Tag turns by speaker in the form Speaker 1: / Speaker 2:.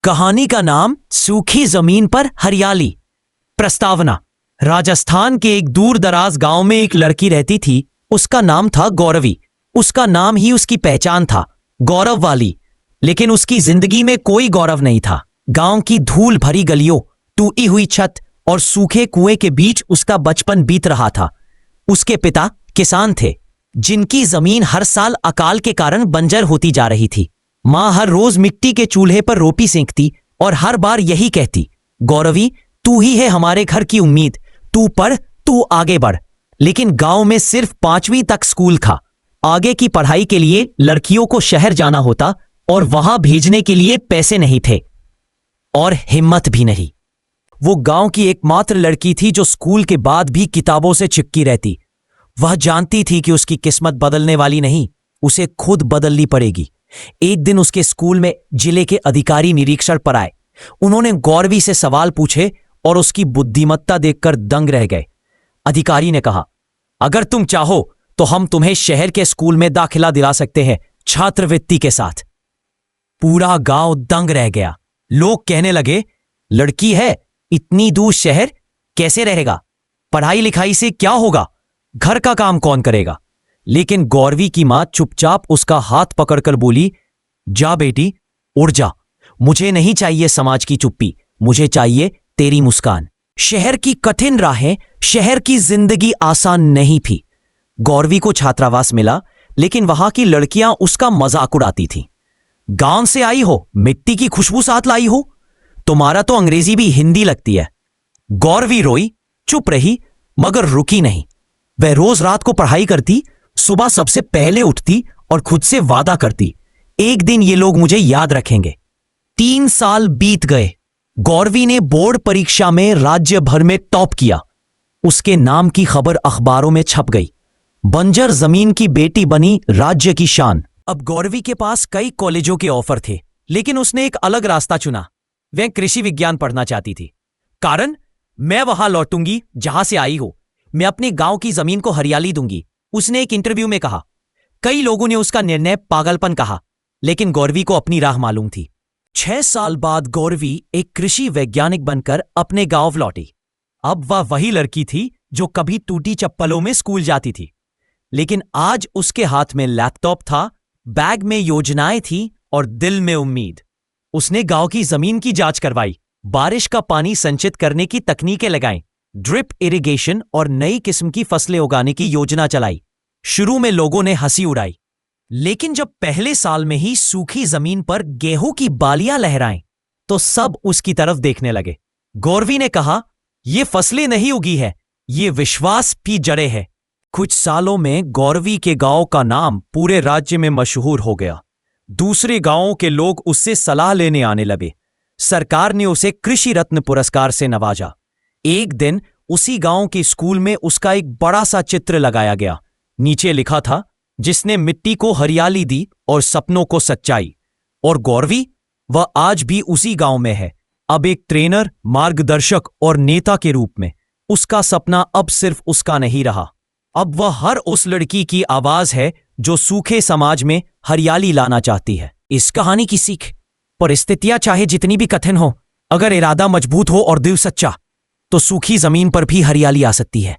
Speaker 1: कहानी का नाम सूखी जमीन पर हरियाली। प्रस्तावना। राजस्थान के एक दूर दराज गांव में एक लड़की रहती थी। उसका नाम था गौरवी। उसका नाम ही उसकी पहचान था, गौरव वाली। लेकिन उसकी जिंदगी में कोई गौरव नहीं था। गांव की धूल भरी गलियों, टूटी हुई छत और सूखे कुएं के बीच उसका बचपन बीत रहा था। उसके पिता किसान थे, जिनकी जमीन हर साल अकाल के कारण बंजर होती जा रही थी। मां हर रोज मिट्टी के चूल्हे पर रोटी सेंकती और हर बार यही कहती, गौरवी, तू ही है हमारे घर की उम्मीद, तू पढ़, तू आगे बढ़। लेकिन गांव में सिर्फ 5वीं तक स्कूल था। आगे की पढ़ाई के लिए लड़कियों को शहर जाना होता और वहां भेजने के लिए पैसे नहीं थे और हिम्मत भी नहीं। वो गांव की एकमात्र लड़की थी जो स्कूल के बाद भी किताबों से चिपकी रहती। वह जानती थी कि उसकी किस्मत बदलने वाली नहीं, उसे खुद बदलनी पड़ेगी। एक दिन उसके स्कूल में जिले के अधिकारी निरीक्षण पर आए। उन्होंने गौरवी से सवाल पूछे और उसकी बुद्धिमत्ता देखकर दंग रह गए। अधिकारी ने कहा, अगर तुम चाहो तो हम तुम्हें शहर के स्कूल में दाखिला दिला सकते हैं, छात्रवृत्ति के साथ। पूरा गांव दंग रह गया। लोग कहने लगे, लड़की है, इतनी दूर शहर कैसे रहेगा? पढ़ाई लिखाई से क्या होगा? घर का काम कौन करेगा? लेकिन गौरवी की मां चुपचाप उसका हाथ पकड़कर बोली, जा बेटी, उड़ जा। मुझे नहीं चाहिए समाज की चुप्पी, मुझे चाहिए तेरी मुस्कान। शहर की कठिन राहें, शहर की जिंदगी आसान नहीं थी। गौरवी को छात्रावास मिला, लेकिन वहां की लड़कियां उसका मजाक उड़ाती थीं। गांव से आई हो, मिट्टी की खुशबू साथ लाई हो, तुम्हारा तो अंग्रेजी भी हिंदी लगती है। गौरवी रोई, चुप रही, मगर रुकी नहीं। वह रोज रात को पढ़ाई करती, सुबह सबसे पहले उठती और खुद से वादा करती, एक दिन ये लोग मुझे याद रखेंगे। 3 साल बीत गए। गौरवी ने बोर्ड परीक्षा में राज्य भर में टॉप किया। उसके नाम की खबर अखबारों में छप गई। बंजर जमीन की बेटी बनी राज्य की शान। अब गौरवी के पास कई कॉलेजों के ऑफर थे, लेकिन उसने एक अलग रास्ता चुना। वह कृषि विज्ञान पढ़ना चाहती थी। कारण, मैं वहां लौटूंगी जहां से आई हो, मैं अपने गांव की जमीन को हरियाली दूंगी, उसने एक इंटरव्यू में कहा। कई लोगों ने उसका निर्णय पागलपन कहा, लेकिन गौरवी को अपनी राह मालूम थी। 6 साल बाद गौरवी एक कृषि वैज्ञानिक बनकर अपने गांव लौटी। अब वह वही लड़की थी जो कभी टूटी चप्पलों में स्कूल जाती थी, लेकिन आज उसके हाथ में लैपटॉप था, बैग में योजनाएं थी और दिल में उम्मीद। उसने गांव की जमीन की जांच करवाई, बारिश का पानी संचित करने की तकनीकें लगाईं, ड्रिप इरिगेशन और नई किस्म की फसलें उगाने की योजना चलाई। शुरू में लोगों ने हंसी उड़ाई, लेकिन जब पहले साल में ही सूखी जमीन पर गेहूं की बालियां लहराएं, तो सब उसकी तरफ देखने लगे। गौरवी ने कहा, ये फसलें नहीं उगी है, ये विश्वास की जड़ें है। कुछ सालों में गौरवी के गांव का नाम पूरे राज्य में मशहूर हो गया। दूसरे गांवों के लोग उससे सलाह लेने आने लगे। सरकार ने उसे कृषि रत्न पुरस्कार से नवाजा। एक दिन उसी गांव के स्कूल में उसका एक बड़ा सा चित्र लगाया गया। नीचे लिखा था, जिसने मिट्टी को हरियाली दी और सपनों को सच्चाई। और गौरवी, वह आज भी उसी गांव में है, अब एक ट्रेनर, मार्गदर्शक और नेता के रूप में। उसका सपना अब सिर्फ उसका नहीं रहा, अब वह हर उस लड़की की आवाज है जो सूखे समाज में हरियाली लाना चाहती है। इस कहानी की सीख, परिस्थितियां चाहे जितनी भी कठिन हो, अगर इरादा मजबूत हो और दिल सच्चा, तो सूखी जमीन पर भी हरियाली आ सकती है।